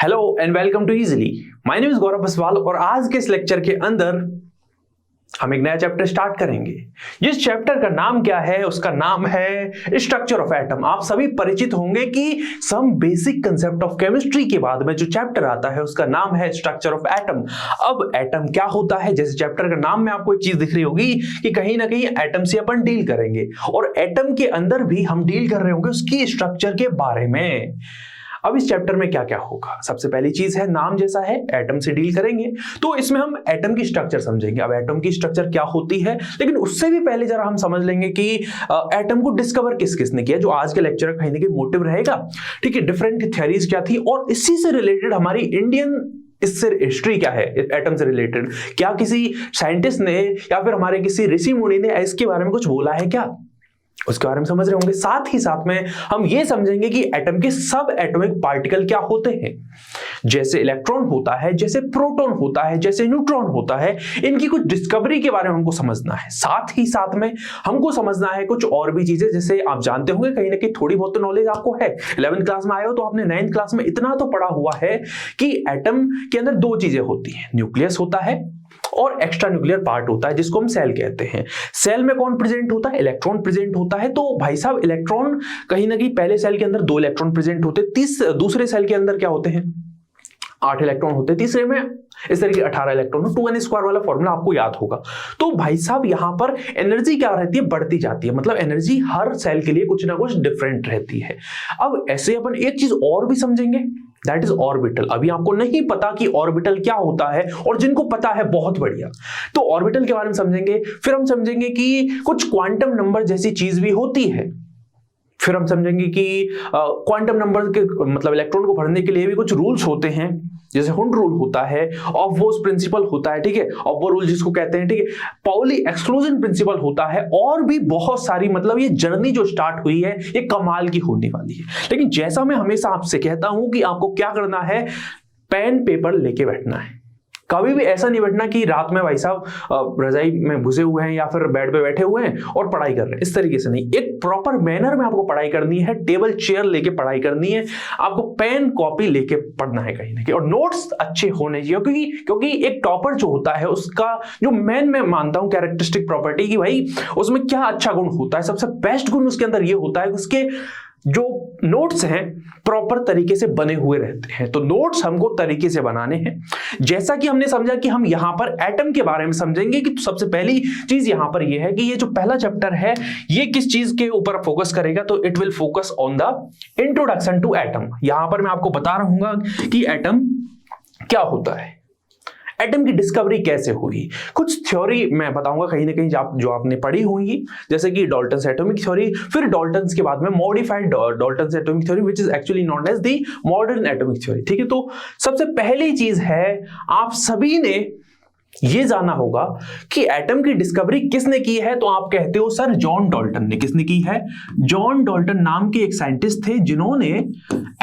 Hello and welcome to easily. My name is Gaurav Baswal और आज के इस लेक्चर के अंदर हम एक नया चैप्टर स्टार्ट करेंगे। जिस चैप्टर का नाम क्या है, उसका नाम है स्ट्रक्चर ऑफ एटम। आप सभी परिचित होंगे कि some basic concept of chemistry के बाद में जो चैप्टर आता है उसका नाम है स्ट्रक्चर ऑफ एटम। अब एटम क्या होता है, जैसे चैप्टर का नाम में आपको एक चीज दिख रही होगी कि कहीं ना कहीं एटम से अपन डील करेंगे और एटम के अंदर भी हम डील कर रहे होंगे उसकी स्ट्रक्चर के बारे में। अब इस चैप्टर में क्या क्या होगा, सबसे पहली चीज है नाम जैसा है, एटम से डील करेंगे तो इसमें हम एटम की स्ट्रक्चर समझेंगे। अब एटम की स्ट्रक्चर क्या होती है, लेकिन उससे भी पहले जरा हम समझ लेंगे कि एटम को डिस्कवर किस किसने किया, जो आज के लेक्चर का कहीं ना कहीं मोटिव रहेगा। ठीक है, डिफरेंट थ्योरीज क्या थी और इसी से रिलेटेड हमारी इंडियन इससे हिस्ट्री क्या है एटम से रिलेटेड, क्या किसी साइंटिस्ट ने या फिर हमारे किसी ऋषि मुनि ने इसके बारे में कुछ बोला है क्या, उसके बारे में समझ रहे होंगे। साथ ही साथ में हम ये समझेंगे कि एटम के सब एटॉमिक पार्टिकल क्या होते हैं, जैसे इलेक्ट्रॉन होता है, जैसे प्रोटॉन होता है, जैसे न्यूट्रॉन होता है। इनकी कुछ डिस्कवरी के बारे में हमको समझना है। साथ ही साथ में हमको समझना है कुछ और भी चीजें, जैसे आप जानते होंगे कहीं ना कहीं थोड़ी बहुत तो नॉलेज आपको है। 11th क्लास में आए हो तो आपने 9th क्लास में इतना तो पढ़ा हुआ है कि एटम के अंदर दो चीजें होती हैं, न्यूक्लियस होता है और एक्स्ट्रा न्यूक्लियर पार्ट होता है जिसको हम सेल कहते हैं। सेल में कौन प्रेजेंट होता है, इलेक्ट्रॉन प्रेजेंट होता है। तो भाई साहब इलेक्ट्रॉन कहीं ना कहीं पहले सेल के अंदर 2 इलेक्ट्रॉन प्रेजेंट होते हैं, दूसरे सेल के अंदर क्या होते हैं 8 इलेक्ट्रॉन होते हैं, तीसरे में इस तरीके 18 इलेक्ट्रॉन। 2n² वाला फॉर्मूला आपको याद होगा। तो भाई साहब यहां पर एनर्जी क्या रहती है, बढ़ती जाती है, मतलब एनर्जी हर सेल के लिए कुछ ना कुछ डिफरेंट रहती है। अब ऐसे अपन एक चीज और भी समझेंगे, दैट इज ऑर्बिटल। अभी आपको नहीं पता कि ऑर्बिटल क्या होता है और जिनको पता है बहुत बढ़िया, तो ऑर्बिटल के बारे में समझेंगे। फिर हम समझेंगे कि कुछ क्वांटम नंबर जैसी चीज भी होती है। फिर हम समझेंगे कि क्वांटम नंबर के मतलब इलेक्ट्रॉन को भरने के लिए भी कुछ रूल्स होते हैं, जैसे हुंड रूल होता है, ऑफ बोस प्रिंसिपल होता है, ठीक है, ऑफ बोस रूल जिसको कहते हैं, ठीक है, पाउली एक्सक्लूजन प्रिंसिपल होता है और भी बहुत सारी। मतलब ये जर्नी जो स्टार्ट हुई है ये कमाल की होने वाली है। लेकिन जैसा मैं हमेशा आपसे कहता हूं कि आपको क्या करना है, पेन पेपर लेके बैठना है। कभी भी ऐसा नहीं बैठना कि रात में भाई साहब रजाई में घुसे हुए हैं या फिर बेड पे बैठे हुए हैं और पढ़ाई कर रहे हैं, इस तरीके से नहीं। एक प्रॉपर मैनर में आपको पढ़ाई करनी है, टेबल चेयर लेके पढ़ाई करनी है, आपको पेन कॉपी लेके पढ़ना है कहीं ना कहीं, और नोट्स अच्छे होने चाहिए। क्योंकि एक टॉपर जो होता है उसका जो मैं मानता हूं कैरेक्टरिस्टिक प्रॉपर्टी की भाई उसमें क्या अच्छा गुण होता है, सबसे बेस्ट गुण उसके अंदर ये होता है उसके जो नोट्स हैं प्रॉपर तरीके से बने हुए रहते हैं। तो नोट्स हमको तरीके से बनाने हैं। जैसा कि हमने समझा कि हम यहां पर एटम के बारे में समझेंगे कि सबसे पहली चीज यहां पर यह है कि ये जो पहला चैप्टर है ये किस चीज के ऊपर फोकस करेगा, तो it will focus on the introduction to atom. यहां पर मैं आपको बता रहूंगा कि एटम क्या होता है, एटम की डिस्कवरी कैसे हुई, कुछ थ्योरी मैं बताऊंगा कहीं ना कहीं जो आपने पढ़ी होंगी, जैसे कि डाल्टन्स एटॉमिक थ्योरी, फिर डाल्टन्स के बाद में modified Dalton's atomic theory which is actually known as the modern atomic theory. ठीक है, तो सबसे पहली चीज है आप सभी ने ये जाना होगा कि एटम की डिस्कवरी किसने की है, तो आप कहते हो सर जॉन डाल्टन ने। किसने की है, जॉन डाल्टन नाम के एक साइंटिस्ट थे जिन्होंने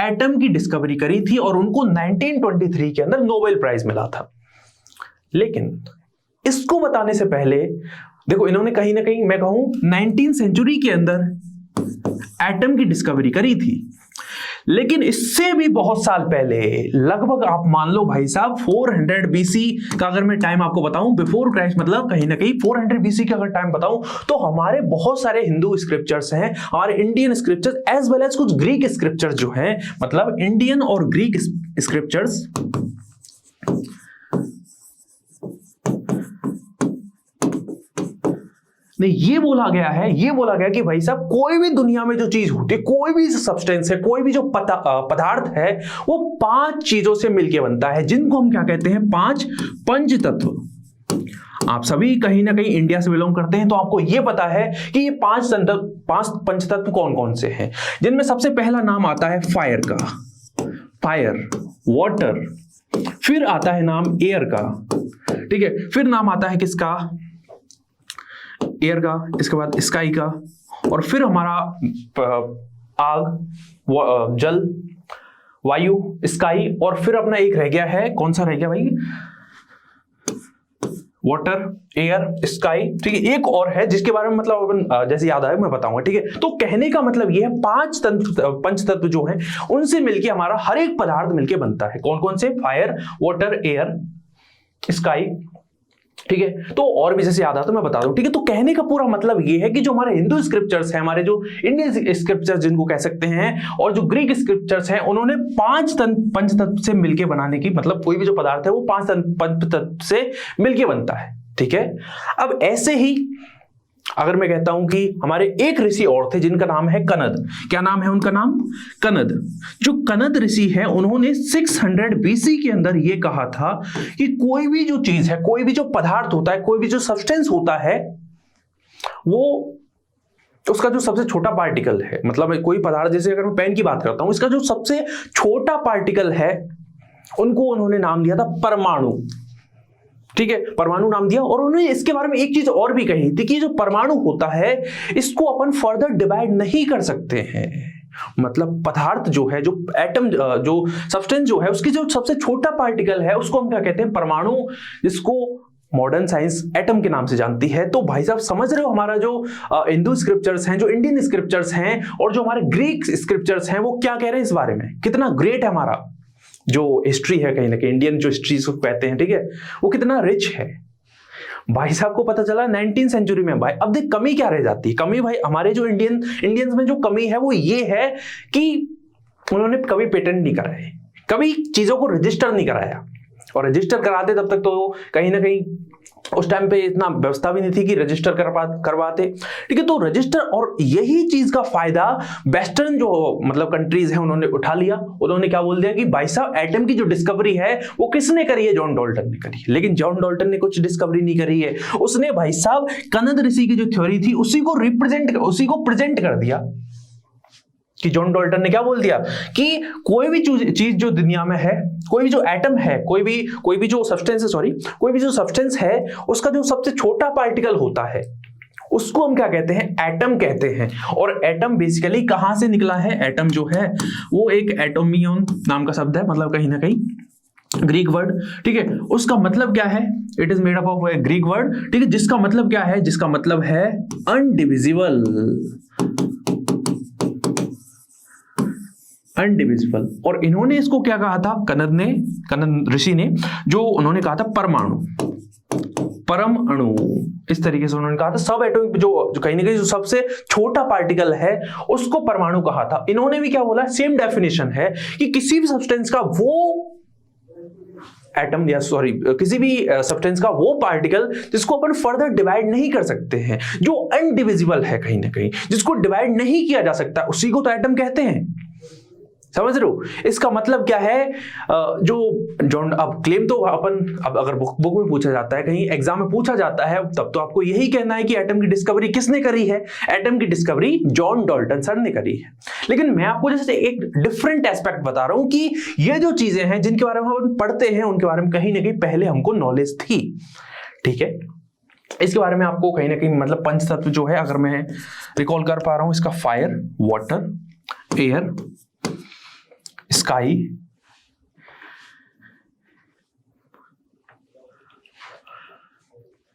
एटम की डिस्कवरी करी थी और उनको 1923 के अंदर नोबेल प्राइज मिला था। लेकिन इसको बताने से पहले देखो इन्होंने कहीं ना कहीं मैं कहूं 19th सेंचुरी के अंदर एटम की डिस्कवरी करी थी, लेकिन इससे भी बहुत साल पहले, लगभग आप मान लो भाई साहब 400 BC का अगर मैं टाइम आपको बताऊं, बिफोर क्राइस्ट, मतलब कहीं ना कहीं 400 BC का अगर टाइम बताऊं तो हमारे बहुत सारे हिंदू स्क्रिप्चर्स हैं, हमारे Indian scriptures as well as कुछ ग्रीक स्क्रिप्चर्स जो हैं, मतलब इंडियन और ग्रीक स्क्रिप्चर्स नहीं, ये बोला गया कि भाई साहब कोई भी दुनिया में जो चीज होती है, कोई भी सब्सटेंस है, कोई भी जो पदार्थ है, वो 5 चीजों से मिलकर बनता है, जिनको हम क्या कहते हैं, 5 पंचतत्व। आप सभी कहीं ना कहीं इंडिया से बिलोंग करते हैं तो आपको ये पता है कि ये 5 पंचतत्व कौन कौन से हैं, जिनमें सबसे पहला नाम आता है फायर का, फायर, वाटर, फिर आता है नाम एयर का, ठीक है, फिर नाम आता है किसका, एयर का, इसके बाद स्काई का, और फिर हमारा आग, जल, वायु, स्काई, और फिर अपना एक रह गया है, कौन सा रह गया भाई, वाटर, एयर, स्काई, ठीक है। एक और है जिसके बारे में मतलब अपन जैसे याद आया मैं बताऊंगा, ठीक है। तो कहने का मतलब ये है पंच तत्व जो हैं उनसे मिलके हमारा हर एक पदार्थ मिलके बनता है। कौन कौन से? फायर, वाटर, एयर, स्काई, ठीक है। तो और भी जैसे याद आता मैं बता दूं, ठीक है। तो कहने का पूरा मतलब ये है कि जो हमारे हिंदू स्क्रिप्चर्स हैं, हमारे जो इंडियन स्क्रिप्चर्स जिनको कह सकते हैं, और जो ग्रीक स्क्रिप्चर्स हैं, उन्होंने पंच तत्व से मिलके बनाने की, मतलब कोई भी जो पदार्थ है वो पंच तत्व से मिलके बनता है, ठीक है। अब ऐसे ही अगर मैं कहता हूं कि हमारे एक ऋषि और थे जिनका नाम है कनद। क्या नाम है उनका? नाम कनद। जो कनद ऋषि है उन्होंने 600 BC के अंदर यह कहा था कि कोई भी जो चीज है, कोई भी जो पदार्थ होता है, कोई भी जो सब्सटेंस होता है, वो उसका जो सबसे छोटा पार्टिकल है, मतलब कोई पदार्थ, जैसे अगर मैं पेन की बात करता हूं, इसका जो सबसे छोटा पार्टिकल है उनको उन्होंने नाम दिया था परमाणु, ठीक है। परमाणु नाम दिया। और उन्होंने इसके बारे में एक चीज और भी कही थी कि जो परमाणु होता है इसको अपन फर्दर डिवाइड नहीं कर सकते हैं। मतलब पदार्थ जो है, जो एटम, जो सब्सटेंस जो है, उसकी जो सबसे छोटा पार्टिकल है उसको हम क्या कहते हैं? परमाणु, जिसको मॉडर्न साइंस एटम के नाम से जानती है। तो भाई साहब समझ रहे हो हमारा जो हिंदू स्क्रिप्चर्स हैं, जो इंडियन स्क्रिप्चर्स हैं, और जो हमारे ग्रीक स्क्रिप्चर्स हैं, वो क्या कह रहे हैं इस बारे में? कितना ग्रेट है हमारा जो हिस्ट्री है, कहीं ना कहीं इंडियन जो हिस्ट्री को कहते हैं, ठीक है, वो कितना रिच है। भाई साहब को पता चला 19th सेंचुरी में, भाई अब देख कमी क्या रह जाती है। कमी भाई हमारे जो इंडियंस में जो कमी है वो ये है कि उन्होंने कभी पेटेंट नहीं कराए, कभी चीजों को रजिस्टर नहीं कराया। और रजिस्टर कराते तब तक तो कहीं ना कहीं उस टाइम पे इतना व्यवस्था भी नहीं थी कि रजिस्टर करवाते, ठीक है। तो रजिस्टर, और यही चीज का फायदा वेस्टर्न जो मतलब कंट्रीज हैं उन्होंने उठा लिया। उन्होंने क्या बोल दिया कि भाई साहब एटम की जो डिस्कवरी है वो किसने करी है? जॉन डाल्टन ने करी है। लेकिन जॉन डाल्टन ने कुछ डिस्कवरी नहीं करी है, उसने भाई साहब कनद ऋषि की जो थ्योरी थी उसी को प्रेजेंट कर दिया। कि जॉन डाल्टन ने क्या बोल दिया कि कोई भी चीज जो दुनिया में है, कोई भी जो एटम है, कोई भी जो सब्सटेंस है, उसका जो सबसे छोटा पार्टिकल होता है उसको हम क्या कहते हैं? एटम कहते हैं। और एटम बेसिकली कहां से निकला है? एटम जो है वो एक एटोमियन नाम का शब्द है, मतलब कहीं ना कहीं ग्रीक वर्ड, ठीक है। उसका मतलब क्या है? It is made up of A Greek word, ठीक है। जिसका मतलब क्या है? जिसका मतलब है अनडिविजिबल, अनडिविजिबल। और इन्होंने इसको क्या कहा था? कनद ऋषि ने जो उन्होंने कहा था परमाणु, परम अणु, इस तरीके से उन्होंने कहा था। सब एटॉमिक जो कहीं ना कहीं जो सबसे छोटा पार्टिकल है उसको परमाणु कहा था। इन्होंने भी क्या बोला? सेम डेफिनेशन है कि किसी भी सब्सटेंस का वो एटम या किसी भी सब्सटेंस का वो पार्टिकल जिसको अपन फर्दर डिवाइड नहीं कर सकते हैं, जो अनडिविजिबल है, कहीं ना कहीं जिसको डिवाइड नहीं किया जा सकता, उसी को तो एटम कहते हैं। समझ रहे हो? इसका मतलब क्या है? जो जॉन, अब क्लेम तो अपन, अब अगर बुक में पूछा जाता है, कहीं एग्जाम में पूछा जाता है, तब तो आपको यही कहना है कि एटम की डिस्कवरी किसने करी है? एटम की डिस्कवरी जॉन डाल्टन सर ने करी है। लेकिन मैं आपको जैसे एक डिफरेंट एस्पेक्ट बता रहा हूं कि ये जो चीजें हैं जिनके बारे में हम पढ़ते हैं उनके बारे में कहीं ना कहीं पहले हमको नॉलेज थी, ठीक है। इसके बारे में आपको कहीं ना कहीं मतलब पंच तत्व जो है, अगर मैं रिकॉल कर पा रहा हूं, इसका फायर, वाटर, एयर, स्काई,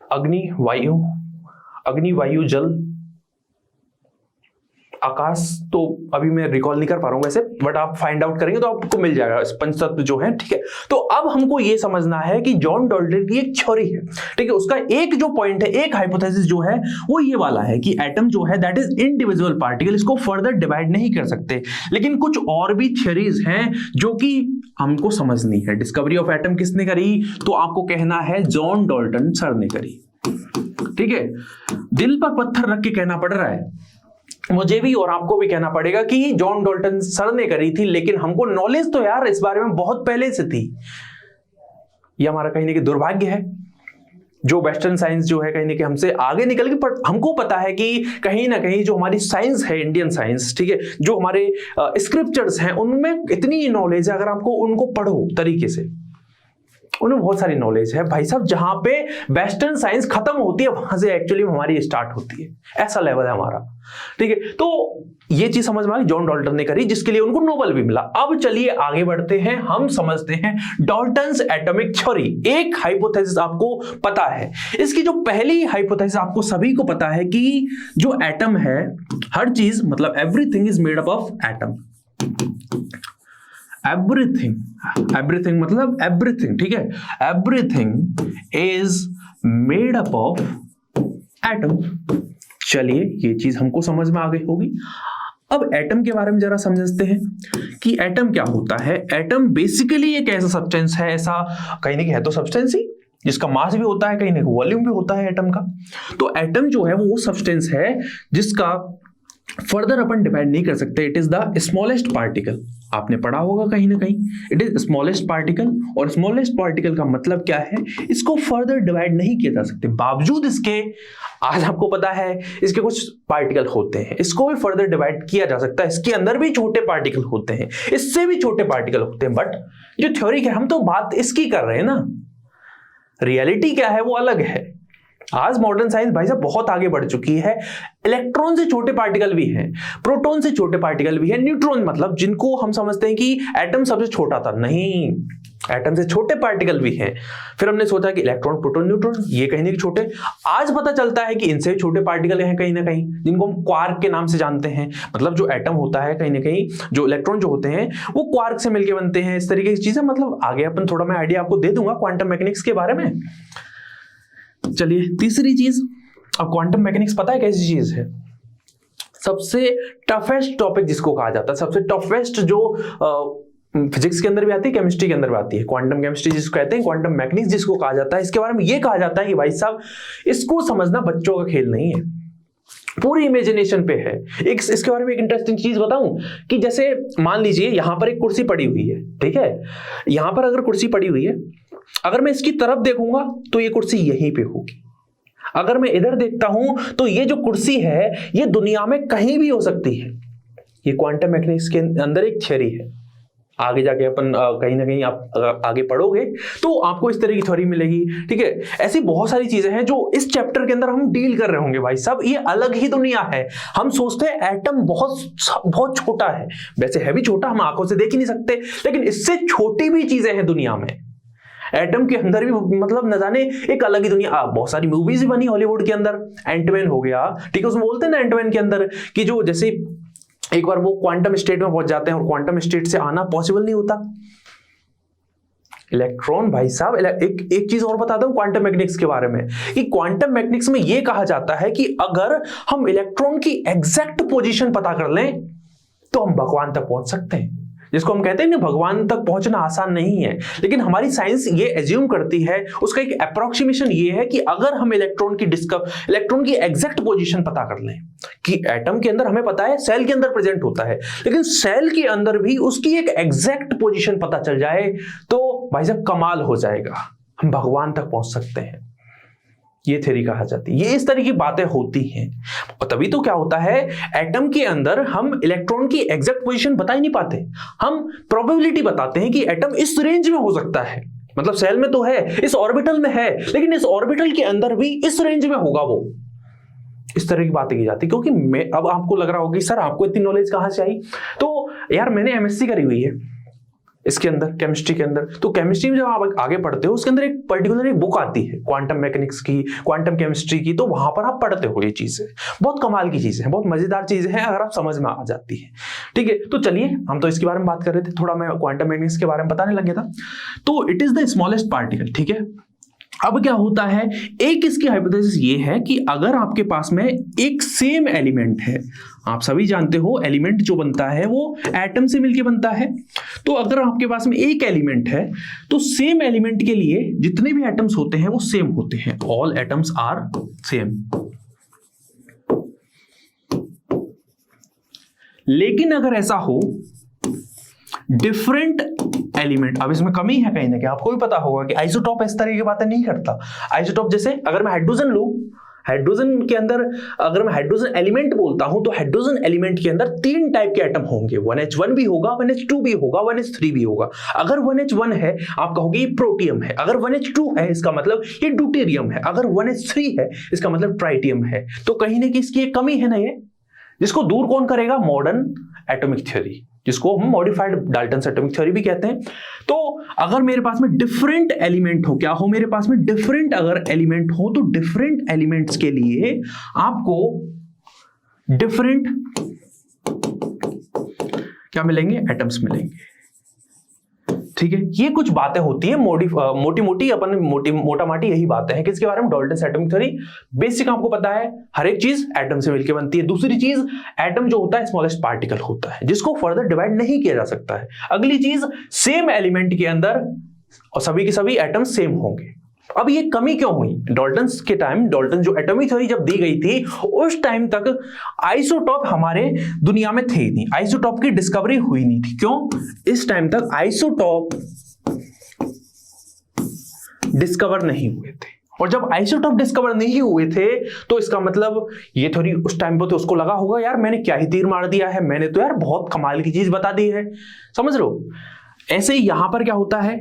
अग्नि, वायु, जल, आकाश, तो अभी मैं रिकॉल नहीं कर पा रहा हूं वैसे, बट आप फाइंड आउट करेंगे तो आपको मिल जाएगा पंच तत्व जो है, ठीक है। तो अब हमको ये समझना है कि जॉन डाल्टन की एक थ्योरी है, ठीक है। उसका एक जो पॉइंट है, एक हाइपोथेसिस जो है वो ये वाला है कि एटम जो है दैट इज इंडिविजुअल पार्टिकल, इसको फर्दर डिवाइड नहीं कर सकते। लेकिन कुछ और भी थ्योरीज हैं जो कि हमको समझनी है। डिस्कवरी ऑफ एटम किसने करी? तो आपको कहना है जॉन डाल्टन सर ने करी, ठीक है। दिल पर पत्थर रख के कहना पड़ रहा है मुझे भी और आपको भी कहना पड़ेगा कि जॉन डाल्टन सर ने करी थी, लेकिन हमको नॉलेज तो यार इस बारे में बहुत पहले से थी। ये हमारा कहीं ना कहीं दुर्भाग्य है जो वेस्टर्न साइंस जो है कहीं ना कहीं हमसे आगे निकल गई। पर हमको पता है कि कहीं ना कहीं जो हमारी साइंस है, इंडियन साइंस, ठीक है, जो हमारे स्क्रिप्चर्स हैं उनमें इतनी नॉलेज है, अगर आपको उनको पढ़ो तरीके से, उन्हें बहुत सारी नॉलेज है भाई साहब। जहां पे वेस्टर्न साइंस खत्म होती है वहां से एक्चुअली हमारी स्टार्ट होती है, ऐसा लेवल है हमारा, ठीक है। तो ये चीज समझ में आ गई, जॉन डाल्टन ने करी, जिसके लिए उनको नोबेल भी मिला। अब चलिए आगे बढ़ते हैं, हम समझते हैं डाल्टन्स एटॉमिक थ्योरी। एक हाइपोथेसिस आपको पता है, इसकी जो पहली हाइपोथेसिस आपको सभी को पता है कि जो एटम है, हर चीज मतलब everything is made up of atom. Everything मतलब एवरीथिंग, ठीक है, everything is made up of atom. चलिए ये चीज हमको समझ में आ गई होगी। अब एटम के बारे में जरा समझते हैं कि एटम क्या होता है। एटम बेसिकली एक ऐसा सब्सटेंस है, ऐसा कहीं ना कहीं है तो सब्सटेंस ही, जिसका मास भी होता है, कहीं ना कहीं वॉल्यूम भी होता है एटम का। तो एटम जो है वो सब्सटेंस है जिसका फर्दर अपन डिवाइड नहीं कर सकते। It is the smallest particle, आपने पढ़ा होगा कहीं ना कहीं, इट इज स्मॉलेस्ट पार्टिकल। और स्मॉलेस्ट पार्टिकल का मतलब क्या है, इसको फर्दर डिवाइड नहीं किया जा सकते। बावजूद इसके, आज आपको पता है इसके कुछ पार्टिकल होते हैं, इसको भी फर्दर डिवाइड किया जा सकता है, इसके अंदर भी छोटे पार्टिकल होते हैं, इससे भी छोटे पार्टिकल होते हैं। बट जो थ्योरी है, हम तो बात इसकी कर रहे हैं ना, रियलिटी क्या है वो अलग है। आज मॉडर्न साइंस भाई साहब बहुत आगे बढ़ चुकी है। इलेक्ट्रॉन से छोटे पार्टिकल भी हैं, प्रोटॉन से छोटे पार्टिकल भी हैं, न्यूट्रॉन मतलब जिनको हम समझते हैं कि एटम सबसे छोटा था, नहीं, एटम से छोटे पार्टिकल भी हैं। फिर हमने सोचा कि इलेक्ट्रॉन, प्रोटॉन, न्यूट्रॉन ये कहीं ना कहीं छोटे। आज पता चलता है कि इनसे छोटे पार्टिकल हैं कहीं ना कहीं, जिनको हम क्वार्क के नाम से जानते हैं। मतलब जो एटम होता है कहीं ना कहीं, जो इलेक्ट्रॉन जो होते हैं वो क्वार्क से मिलकर बनते हैं, इस तरीके की चीजें। मतलब आगे अपन थोड़ा मैं आइडिया आपको दे दूंगा क्वांटम मैकेनिक्स के बारे में। चलिए तीसरी चीज, अब क्वांटम मैकेनिक्स पता है कैसी चीज है, सबसे टफेस्ट टॉपिक जिसको कहा जाता है, सबसे टफेस्ट जो फिजिक्स के अंदर भी आती है, केमिस्ट्री के अंदर भी आती है, क्वांटम केमिस्ट्री जिसको कहते हैं, क्वांटम मैकेनिक्स जिसको कहा जाता है। इसके बारे में ये कहा जाता है कि भाई साहब इसको समझना बच्चों का खेल नहीं है, पूरी इमेजिनेशन पे है। इसके बारे में एक इंटरेस्टिंग चीज बताऊं कि जैसे मान लीजिए यहां पर एक कुर्सी पड़ी हुई है, ठीक है, यहां पर अगर कुर्सी पड़ी हुई है, अगर मैं इसकी तरफ देखूंगा तो ये कुर्सी यहीं पे होगी। अगर मैं इधर देखता हूं तो ये जो कुर्सी है ये दुनिया में कहीं भी हो सकती है। ये क्वांटम मैकेनिक्स के अंदर एक थ्योरी है। आगे जाके अपन कहीं ना कहीं आप आगे पढ़ोगे तो आपको इस तरह की थ्योरी मिलेगी, ठीक है। ऐसी बहुत सारी चीजें हैं जो इस चैप्टर के अंदर हम डील कर रहे होंगे भाई साहब। ये अलग ही दुनिया है। हम सोचते हैं एटम बहुत छोटा है, वैसे है भी छोटा, हम आंखों से देख ही नहीं सकते, लेकिन इससे छोटी भी चीजें हैं दुनिया में। एटम के अंदर भी मतलब न जाने एक अलग ही दुनिया। बहुत सारी मूवीज भी बनी हॉलीवुड के अंदर, एंटमैन हो गया, ठीक है, उसमें बोलते हैं ना एंटमैन के अंदर कि जो जैसे एक बार वो क्वांटम स्टेट में पहुंच जाते हैं और क्वांटम स्टेट से आना पॉसिबल नहीं होता। इलेक्ट्रॉन भाई साहब, एक चीज और बताता हूं क्वांटम मैकेनिक्स के बारे में कि क्वांटम मैकेनिक्स में यह कहा जाता है कि अगर हम इलेक्ट्रॉन की एग्जैक्ट पोजीशन पता कर लें तो हम भगवान तक पहुंच सकते हैं। जिसको हम कहते हैं ना, भगवान तक पहुंचना आसान नहीं है, लेकिन हमारी साइंस ये एज्यूम करती है, उसका एक अप्रोक्सीमेशन ये है कि अगर हम इलेक्ट्रॉन की एग्जैक्ट पोजीशन पता कर लें, कि एटम के अंदर हमें पता है सेल के अंदर प्रेजेंट होता है, लेकिन सेल के अंदर भी उसकी एक एग्जैक्ट पोजीशन पता चल जाए तो भाई साहब कमाल हो जाएगा, हम भगवान तक पहुंच सकते हैं। ये थ्योरी कहा जाती है। ये इस तरह की बातें होती हैं, और तभी तो क्या होता है, एटम के अंदर हम इलेक्ट्रॉन की एग्जैक्ट पोजीशन बता ही नहीं पाते, हम प्रोबेबिलिटी बताते हैं कि एटम इस रेंज में हो सकता है। मतलब सेल में तो है, इस ऑर्बिटल में है, लेकिन इस ऑर्बिटल के अंदर भी इस रेंज में होगा वो। इस तरह की बातें की जाती है। क्योंकि मैं, अब आपको लग रहा होगा कि सर आपको इतनी नॉलेज कहां से आई, तो यार मैंने एमएससी करी हुई है इसके अंदर, केमिस्ट्री के अंदर। तो केमिस्ट्री में जब आप आगे पढ़ते हो उसके अंदर एक पर्टिकुलर एक बुक आती है क्वांटम मैकेनिक्स की, क्वांटम केमिस्ट्री की, तो वहां पर आप पढ़ते हो ये चीजें। बहुत कमाल की चीजें हैं, बहुत मजेदार चीजें हैं अगर आप समझ में आ जाती है, ठीक है। तो चलिए, हम तो इसके बारे में बात कर रहे थे, थोड़ा मैं क्वांटम मैकेनिक्स के बारे में बताने लग गया था। तो it is the smallest particle, ठीक है। अब क्या होता है, एक इसकी हाइपोथेसिस ये है कि अगर आपके पास में एक सेम एलिमेंट है, आप सभी जानते हो एलिमेंट जो बनता है वो एटम से मिलके बनता है, तो अगर आपके पास में एक एलिमेंट है तो सेम एलिमेंट के लिए जितने भी एटम्स होते हैं वो सेम होते हैं, ऑल एटम्स आर सेम। लेकिन अगर ऐसा हो डिफरेंट एलिमेंट, अब इसमें कमी है कहीं ना कहीं, आपको भी पता होगा कि आइसोटॉप इस तरह की बातें नहीं करता। आइसोटॉप जैसे अगर मैं हाइड्रोजन लूं, हाइड्रोजन के अंदर अगर मैं हाइड्रोजन एलिमेंट बोलता हूं तो हाइड्रोजन एलिमेंट के अंदर 3 टाइप के एटम होंगे, 1H1 भी होगा, 1H2 भी होगा, 1H3 भी होगा। अगर 1H1 है आप कहोगे ये प्रोटियम है, अगर 1H2 है इसका मतलब ये ड्यूटेरियम है, अगर 1H3 है इसका मतलब ट्राइटियम है। तो कहीं ना कहीं इसकी एक कमी है ना, ये जिसको दूर कौन करेगा? मॉडर्न एटॉमिक थ्योरी, जिसको हम मॉडिफाइड डाल्टन्स एटॉमिक थ्योरी भी कहते हैं। तो अगर मेरे पास में डिफरेंट एलिमेंट हो, क्या हो मेरे पास में डिफरेंट अगर एलिमेंट हो, तो डिफरेंट एलिमेंट्स के लिए आपको डिफरेंट क्या मिलेंगे? एटम्स मिलेंगे। ठीक है, ये कुछ बातें होती है मोटी मोटी अपन मोटा माटी यही बातें हैं किसके बारे में? Dalton's atomic theory. बेसिक आपको पता है हर एक चीज एटम से मिलकर बनती है। दूसरी चीज, एटम जो होता है स्मॉलेस्ट पार्टिकल होता है जिसको फर्दर डिवाइड नहीं किया जा सकता है। अगली चीज, सेम एलिमेंट के अंदर और सभी के सभी एटम सेम होंगे। अब ये कमी क्यों हुई? डाल्टन्स के टाइम, डाल्टन जो एटॉमिक थ्योरी जब दी गई थी उस टाइम तक आइसोटॉप हमारे दुनिया में थे ही नहीं, आइसोटॉप की डिस्कवरी हुई नहीं थी। क्यों? इस टाइम तक आइसोटॉप डिस्कवर नहीं हुए थे, और जब आइसोटॉप डिस्कवर नहीं हुए थे तो इसका मतलब ये थ्योरी उस टाइम पर तो उसको लगा होगा यार मैंने क्या ही तीर मार दिया है, मैंने तो यार बहुत कमाल की चीज बता दी है। समझ लो, ऐसे ही यहां पर क्या होता है?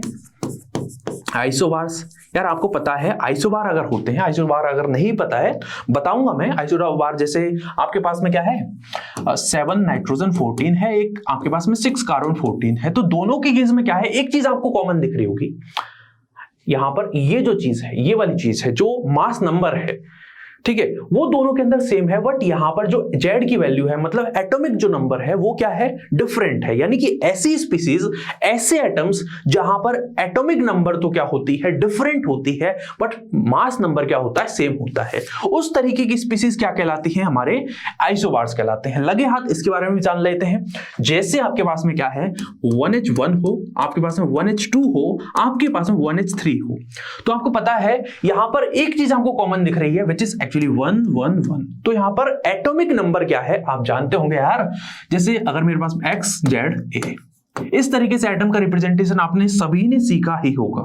आइसोबार्स। यार आपको पता है आइसोबार अगर होते हैं, आइसोबार अगर नहीं पता है बताऊंगा मैं। आइसोबार जैसे आपके पास में क्या है? 7 नाइट्रोजन 14 है, एक आपके पास में 6 कार्बन 14 है। तो दोनों के केस में क्या है? एक चीज आपको कॉमन दिख रही होगी यहां पर, ये जो चीज है, ये वाली चीज है जो मास नंबर है, ठीक है, वो दोनों के अंदर सेम है। बट यहां पर जो जेड की वैल्यू है, मतलब एटॉमिक जो नंबर है वो क्या है? डिफरेंट है। यानी कि ऐसी स्पीसीज, ऐसे एटम्स जहां पर एटॉमिक नंबर तो क्या होती है? डिफरेंट होती है, बट मास नंबर क्या होता है? सेम होता है। उस तरीके की स्पीसीज क्या कहलाती हैं? हमारे आइसोबार्स कहलाते हैं। लगे हाथ इसके बारे में भी जान लेते हैं। जैसे आपके पास में क्या है? 1H1 हो, आपके पास में 1H2 हो, आपके पास में 1H3 हो, तो आपको पता है यहां पर एक चीज आपको कॉमन दिख रही है, विच इज एक्चुअली 1 1 1। तो यहां पर एटॉमिक नंबर क्या है आप जानते होंगे यार। जैसे अगर मेरे पास X Z A, इस तरीके से एटम का रिप्रेजेंटेशन आपने सभी ने सीखा ही होगा,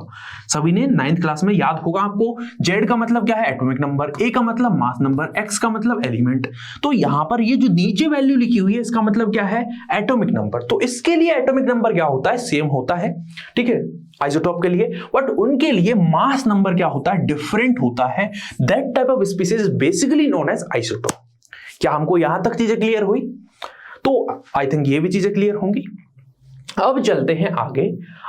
सभी ने 9th क्लास में याद होगा आपको। Z का मतलब क्या है? एटॉमिक नंबर, A का मतलब मास नंबर, X का मतलब एलिमेंट। तो यहां पर ये जो नीचे वैल्यू लिखी हुई है इसका मतलब क्या है? Atomic number. तो इसके लिए एटॉमिक नंबर क्या होता है? सेम होता है, ठीक है, आइसोटॉप के लिए। बट उनके लिए मास नंबर क्या होता है? डिफरेंट होता है। That type of species is basically known as isotope. क्या हमको यहां तक चीजें क्लियर हुई? तो आई थिंक ये भी चीजें क्लियर होंगी। अब चलते हैं आगे।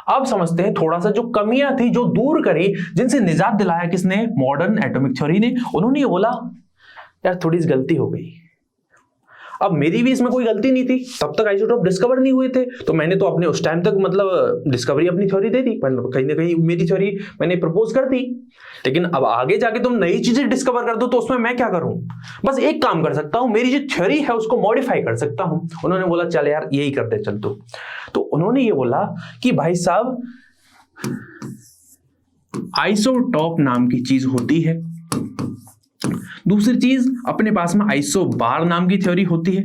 अब समझते हैं थोड़ा सा जो कमियां थी जो दूर करी, जिनसे निजात दिलाया किसने? मॉडर्न एटॉमिक थ्योरी ने। उन्होंने ये बोला यार थोड़ी सी गलती हो गई। अब मेरी भी इसमें कोई गलती नहीं थी, तब तक आइसोटॉप डिस्कवर नहीं हुए थे, तो मैंने तो अपने उस टाइम तक मतलब डिस्कवरी अपनी थ्योरी दे दी, मतलब कहीं ना कहीं मेरी थ्योरी मैंने प्रपोज कर दी। लेकिन अब आगे जाके तुम नई चीजें डिस्कवर कर दो तो उसमें मैं क्या करूं? बस एक काम कर सकता हूं, मेरी जो थ्योरी है उसको मॉडिफाई कर सकता हूं। उन्होंने बोला चल यार यही करते चल। तो उन्होंने ये बोला कि भाई साहब आइसोटॉप नाम की चीज होती है। दूसरी चीज अपने पास में आइसोबार नाम की थ्योरी होती है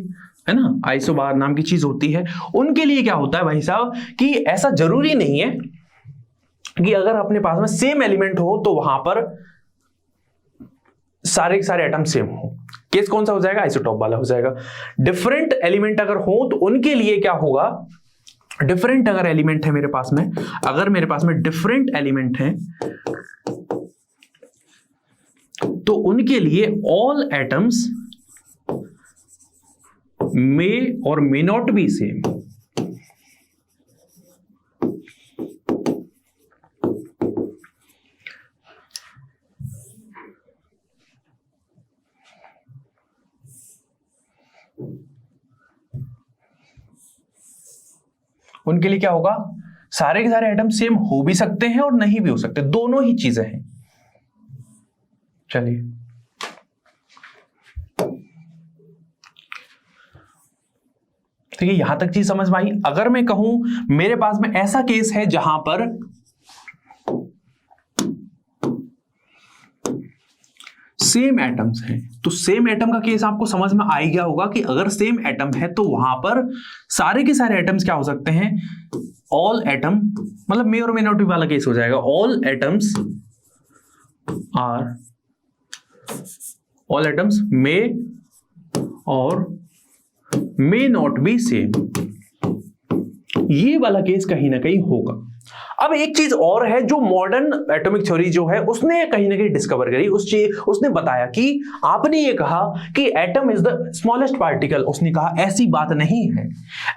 ना, आइसोबार नाम की चीज होती है। उनके लिए क्या होता है भाई साहब कि ऐसा जरूरी नहीं है कि अगर अपने पास में सेम एलिमेंट हो तो वहां पर सारे के सारे एटम सेम हो। केस कौन सा हो जाएगा? आइसोटॉप वाला हो जाएगा। डिफरेंट एलिमेंट अगर हो तो उनके लिए क्या होगा? डिफरेंट अगर एलिमेंट है मेरे पास में, अगर मेरे पास में डिफरेंट एलिमेंट है तो उनके लिए all atoms may or may not B same. उनके लिए क्या होगा? सारे के सारे एटम सेम हो भी सकते हैं और नहीं भी हो सकते, दोनों ही चीजें हैं। चलिए ठीक है, यहां तक चीज समझ में आई। अगर मैं कहूं मेरे पास में ऐसा केस है जहां पर सेम एटम्स हैं, तो सेम एटम का केस आपको समझ में आ ही गया होगा कि अगर सेम एटम है तो वहां पर सारे के सारे एटम्स क्या हो सकते हैं? ऑल एटम, मतलब may or may not be वाला केस हो जाएगा। All atoms are all atoms may or may not B same, ये वाला केस कहीं ना कहीं होगा। अब एक चीज और है जो मॉडर्न एटॉमिक थ्योरी जो है उसने कहीं ना कहीं डिस्कवर करी, उसने बताया कि आपने ये कहा कि atom is the smallest particle, उसने कहा ऐसी बात नहीं है,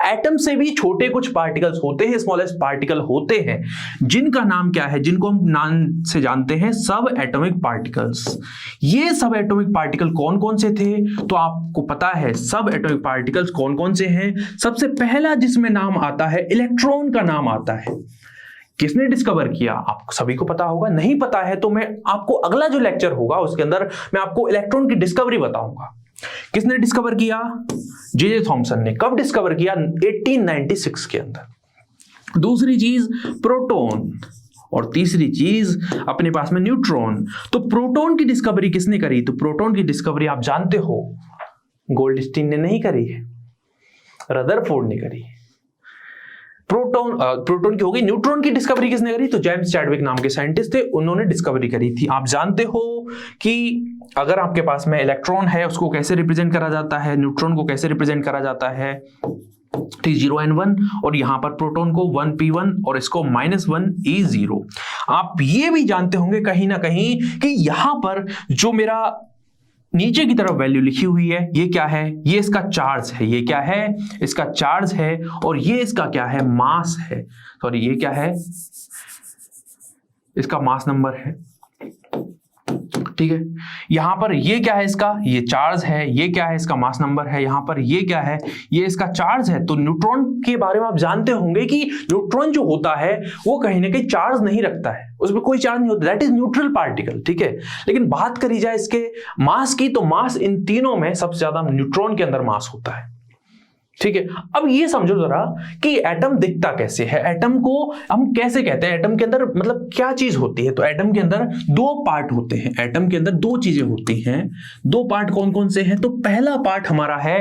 एटम से भी छोटे कुछ पार्टिकल्स होते हैं, स्मॉलेस्ट पार्टिकल होते हैं, जिनका नाम क्या है, जिनको हम नाम से जानते हैं सब एटॉमिक पार्टिकल्स। ये सब एटॉमिक पार्टिकल कौन कौन से थे, तो आपको पता है सब एटॉमिक पार्टिकल्स कौन कौन से हैं। सबसे पहला जिसमें नाम आता है इलेक्ट्रॉन का नाम आता है। किसने डिस्कवर किया, आपको सभी को पता होगा। नहीं पता है तो मैं आपको अगला जो लेक्चर होगा उसके अंदर मैं आपको इलेक्ट्रॉन की डिस्कवरी बताऊंगा। किसने डिस्कवर किया, जे थॉमसन ने। कब डिस्कवर किया, 1896 के अंदर। दूसरी चीज प्रोटॉन, और तीसरी चीज अपने पास में न्यूट्रॉन। तो प्रोटॉन की डिस्कवरी किसने करी, तो प्रोटॉन की डिस्कवरी आप जानते हो गोल्डस्टीन ने नहीं करी है, रदरफोर्ड ने करी। प्रोटॉन की हो गई। न्यूट्रॉन की डिस्कवरी किसने करी, तो जेम्स चैडविक नाम के साइंटिस्ट थे, उन्होंने डिस्कवरी करी थी। आप जानते हो कि अगर आपके पास में इलेक्ट्रॉन है उसको कैसे रिप्रेजेंट करा जाता है, न्यूट्रॉन को कैसे रिप्रेजेंट करा जाता है, T0N1, और यहां पर प्रोटॉन को 1p1 और इसको -1e0। आप ये भी जानते होंगे कहीं ना कहीं कि यहां पर जो मेरा नीचे की तरफ वैल्यू लिखी हुई है ये क्या है, ये इसका चार्ज है, ये क्या है, इसका चार्ज है, और ये इसका क्या है, मास है। सॉरी, ये क्या है, इसका मास नंबर है। ठीक है, यहां पर ये क्या है, इसका ये चार्ज है, ये क्या है, इसका मास नंबर है। यहां पर ये क्या है, ये इसका चार्ज है। तो न्यूट्रॉन के बारे में आप जानते होंगे कि न्यूट्रॉन जो होता है वो कहीं ना कहीं चार्ज नहीं रखता है, उसमें कोई चार्ज नहीं होता, दैट इज न्यूट्रल पार्टिकल। ठीक है, लेकिन बात करी जाए इसके मास की, तो मास इन तीनों में सबसे ज्यादा न्यूट्रॉन के अंदर मास होता है। ठीक है, अब ये समझो जरा कि एटम दिखता कैसे है, एटम को हम कैसे कहते हैं, एटम के अंदर मतलब क्या चीज होती है। तो एटम के अंदर दो पार्ट होते हैं, एटम के अंदर दो चीजें होती हैं। दो पार्ट कौन कौन से हैं, तो पहला पार्ट हमारा है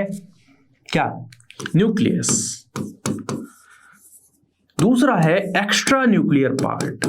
क्या, न्यूक्लियस। दूसरा है एक्स्ट्रा न्यूक्लियर पार्ट।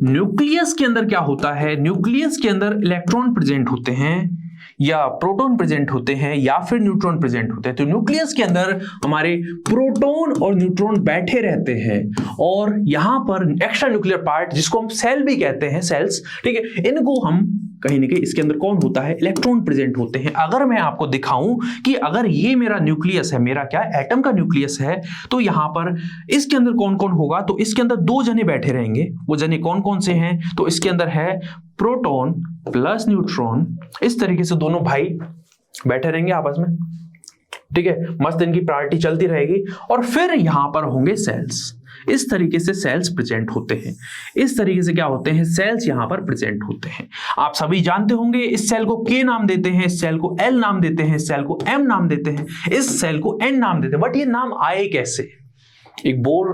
न्यूक्लियस के अंदर क्या होता है, न्यूक्लियस के अंदर इलेक्ट्रॉन प्रेजेंट होते हैं, या प्रोटॉन प्रेजेंट होते हैं, या फिर न्यूट्रॉन प्रेजेंट होते हैं। तो न्यूक्लियस के अंदर हमारे प्रोटॉन और न्यूट्रॉन बैठे रहते हैं, और यहां पर एक्स्ट्रा न्यूक्लियर पार्ट जिसको हम सेल भी कहते हैं, सेल्स, ठीक है, इनको हम कहीं ना कहीं इसके अंदर कौन होता है, इलेक्ट्रॉन प्रेजेंट होते हैं। अगर मैं आपको दिखाऊं कि अगर ये मेरा न्यूक्लियस है, मेरा क्या एटम का न्यूक्लियस है, तो यहां पर इसके अंदर कौन कौन होगा, तो इसके अंदर दो जने बैठे रहेंगे। वो जने कौन कौन से हैं, तो इसके अंदर है प्रोटॉन प्लस न्यूट्रॉन, इस तरीके से दोनों भाई बैठे रहेंगे आपस में। ठीक है, मस्त इनकी प्रायोरिटी चलती रहेगी। और फिर यहां पर होंगे सेल्स, इस तरीके से सेल्स प्रेजेंट होते हैं। इस तरीके से क्या होते हैं, सेल्स यहां पर प्रेजेंट होते हैं। आप सभी जानते होंगे इस सेल को K नाम देते हैं, इस सेल को L नाम देते हैं, इस सेल को M नाम देते हैं, इस सेल को N नाम देते हैं। बट ये नाम आए कैसे, एक बोर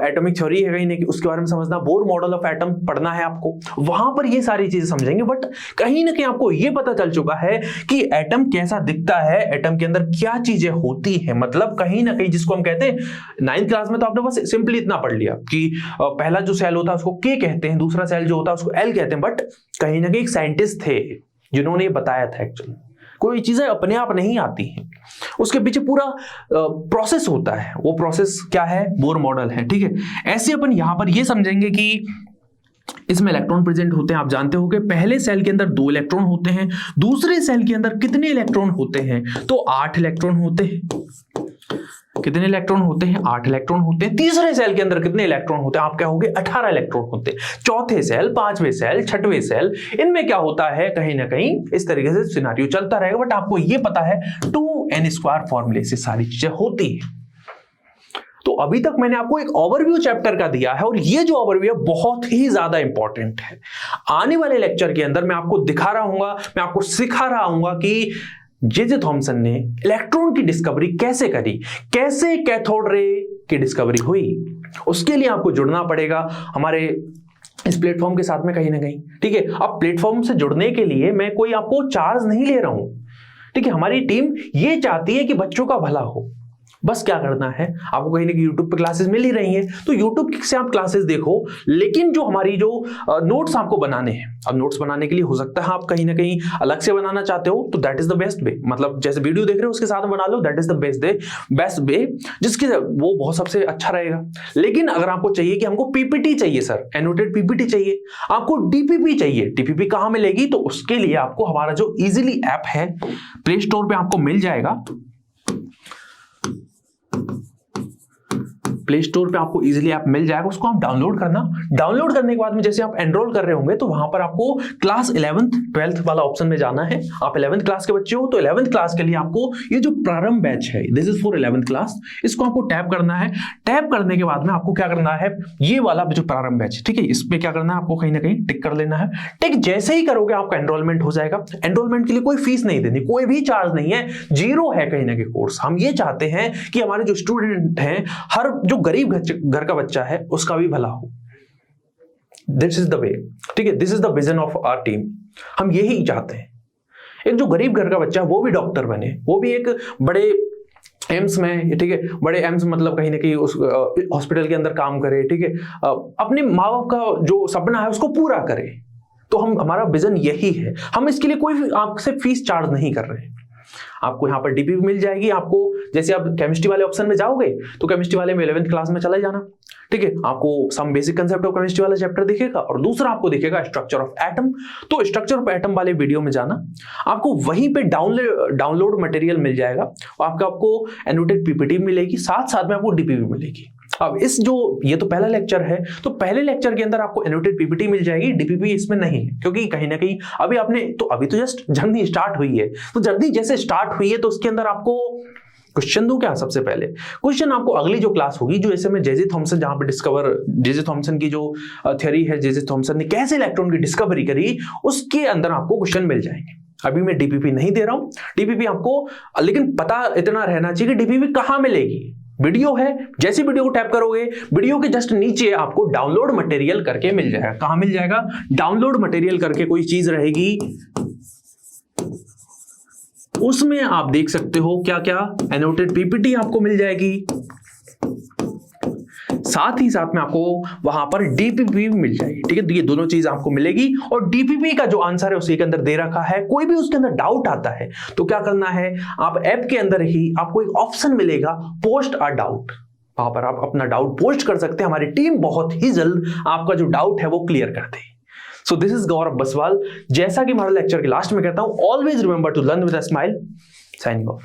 एटॉमिक थ्योरी है कहीं ना कहीं, उसके बारे में समझना, बोर मॉडल ऑफ एटम पढ़ना है आपको, वहां पर ये सारी चीजें समझेंगे। बट कहीं ना कहीं आपको ये पता चल चुका है कि एटम कैसा दिखता है, एटम के अंदर क्या चीजें होती हैं। मतलब कहीं ना कहीं जिसको हम कहते हैं, 9th क्लास में तो आपने बस सिंपली इतना पढ़ लिया कि पहला जो सेल होता है उसको K कहते हैं, दूसरा सेल जो होता है उसको L कहते हैं। बट कहीं ना कहीं एक साइंटिस्ट थे जिन्होंने ये बताया था। एक्चुअली कोई चीजें अपने आप नहीं आती हैं, उसके पीछे पूरा प्रोसेस होता है। वो प्रोसेस क्या है, बोर मॉडल है। ठीक है, ऐसे अपन यहां पर ये समझेंगे कि इसमें इलेक्ट्रॉन प्रेजेंट होते हैं। आप जानते हो कि पहले सेल के अंदर 2 इलेक्ट्रॉन होते हैं, दूसरे सेल के अंदर कितने इलेक्ट्रॉन होते हैं, तो 8 इलेक्ट्रॉन होते हैं। कितने इलेक्ट्रॉन होते हैं, 8 इलेक्ट्रॉन होते हैं। तीसरे सेल के अंदर कितने इलेक्ट्रॉन होते हैं, आप क्या होगे, 18 इलेक्ट्रॉन होते हैं। चौथे सेल, 5वें सेल, 6वें सेल, इनमें क्या होता है, कहीं ना कहीं इस तरीके से सिनेरियो चलता रहेगा। बट आपको ये पता है 2n² फॉर्मूले से सारी चीजें होती है। तो अभी तक मैंने आपको एक ओवरव्यू चैप्टर का दिया है, और ये जो ओवरव्यू है बहुत ही ज्यादा इंपॉर्टेंट है। आने वाले लेक्चर के अंदर मैं आपको दिखा रहा हूंगा, मैं आपको सिखा रहा हूंगा कि जे थॉमसन ने इलेक्ट्रॉन की डिस्कवरी कैसे करी, कैसे कैथोड रे की डिस्कवरी हुई। उसके लिए आपको जुड़ना पड़ेगा हमारे इस प्लेटफॉर्म के साथ में कहीं ना कहीं। ठीक है, अब प्लेटफॉर्म से जुड़ने के लिए मैं कोई आपको चार्ज नहीं ले रहा हूं। ठीक है, हमारी टीम ये चाहती है कि बच्चों का भला हो, बस क्या करना है, आपको कहीं ना कहीं यूट्यूब पे क्लासेस मिल ही रही हैं, तो यूट्यूब से आप क्लासेस देखो, लेकिन जो हमारी जो नोट्स आपको बनाने हैं, अब नोट्स बनाने के लिए हो सकता है आप कहीं ना कहीं अलग से बनाना चाहते हो, तो that is the best way, मतलब जैसे वीडियो देख रहे हो उसके साथ बना लो, that is the best way जिसके वो बहुत सबसे अच्छा रहेगा। लेकिन अगर आपको चाहिए कि हमको पीपीटी चाहिए सर, एनोटेड पीपीटी चाहिए, आपको डीपीपी चाहिए, डीपीपी कहां मिलेगी, तो उसके लिए आपको हमारा जो इजीली ऐप है प्ले स्टोर पे आपको मिल जाएगा, प्ले स्टोर पे आपको इजीली ऐप मिल जाएगा, उसको आप डाउनलोड करना। डाउनलोड करने के बाद में जैसे आप एनरोल कर रहे होंगे तो वहां पर आपको क्लास 11th 12th वाला ऑप्शन में जाना है। आप 11th क्लास के बच्चे हो तो 11th क्लास के लिए आपको ये जो प्रारंभ बैच है, this is for 11th class, इसको आपको टैप करना है। टैप करने के बाद में आपको क्या करना है, ये वाला जो प्रारंभ बैच, ठीक है, इस पे क्या करना है, आपको कहीं ना कहीं टिक कर लेना है। टिक जैसे ही करोगे आपका एनरोलमेंट हो जाएगा। एनरोलमेंट के लिए कोई फीस नहीं देनी, कोई भी चार्ज नहीं है, जीरो है कहीं ना कहीं कोर्स। हम ये चाहते हैं कि हमारे जो स्टूडेंट हैं, हर जो गरीब घर का बच्चा है उसका भी भला हो। दिस इज द वे, ठीक है, this is the vision of our team. हम यही चाहते हैं, एक जो गरीब घर का बच्चा वो भी डॉक्टर बने, वो भी एक बड़े एम्स में, ठीक है, बड़े एम्स मतलब कहीं ना कहीं उस हॉस्पिटल के अंदर काम करे, ठीक है, अपने माँ बाप का जो सपना है उसको पूरा करे। तो हमारा विजन यही है। हम इसके लिए कोई आपसे फीस चार्ज नहीं कर रहे हैं। आपको यहाँ पर डीपीपी मिल जाएगी। आपको जैसे आप केमिस्ट्री वाले ऑप्शन में जाओगे तो केमिस्ट्री वाले में 11th क्लास में चला जाना, ठीक है, आपको some basic concept of chemistry वाला चैप्टर दिखेगा और दूसरा आपको दिखेगा स्ट्रक्चर ऑफ एटम। तो स्ट्रक्चर ऑफ एटम वाले वीडियो में जाना, आपको वहीं पे डाउनलोड मटेरियल मिल जाएगा और आपको एनोटेड पीपीटी मिलेगी, साथ साथ में आपको डीपीपी मिलेगी। अब इस जो ये तो पहला लेक्चर है, तो पहले लेक्चर के अंदर आपको एनोटेड पीपीटी मिल जाएगी, डीपीपी इसमें नहीं है, क्योंकि कहीं ना कहीं अभी तो जस्ट जर्नी स्टार्ट हुई है। तो जर्नी जैसे स्टार्ट हुई है तो उसके अंदर आपको क्वेश्चन दूं क्या? सबसे पहले क्वेश्चन आपको अगली जो क्लास होगी, जो ऐसे में जेजे थॉमसन, जहां पे जेजे थॉमसन की जो थ्योरी है, जेजे थॉमसन ने कैसे इलेक्ट्रॉन की डिस्कवरी करी, उसके अंदर आपको क्वेश्चन मिल जाएंगे। अभी मैं डीपीपी नहीं दे रहा हूं, डीपीपी आपको, लेकिन पता इतना रहना चाहिए कि डीपीपी कहां मिलेगी। वीडियो है, जैसे वीडियो को टैप करोगे, वीडियो के जस्ट नीचे आपको डाउनलोड मटेरियल करके मिल जाएगा। कहां मिल जाएगा? डाउनलोड मटेरियल करके कोई चीज रहेगी, उसमें आप देख सकते हो क्या क्या, एनोटेड पीपीटी आपको मिल जाएगी, साथ ही साथ में आपको वहां पर डीपीपी मिल जाएगी, ठीक है। तो ये दोनों चीज आपको मिलेगी और डीपीपी का जो आंसर है उसी के अंदर दे रखा है। कोई भी उसके अंदर डाउट आता है तो क्या करना है, आप ऐप के अंदर ही आपको एक ऑप्शन मिलेगा, पोस्ट अ डाउट, वहां पर आप अपना डाउट पोस्ट कर सकते हैं। हमारी टीम बहुत ही जल्द आपका जो डाउट है वो क्लियर कर देगी। So this is Gaurav Baswal. जैसा कि हमारे लेक्चर के लास्ट में कहता हूं, always remember to learn with a smile. Signing of.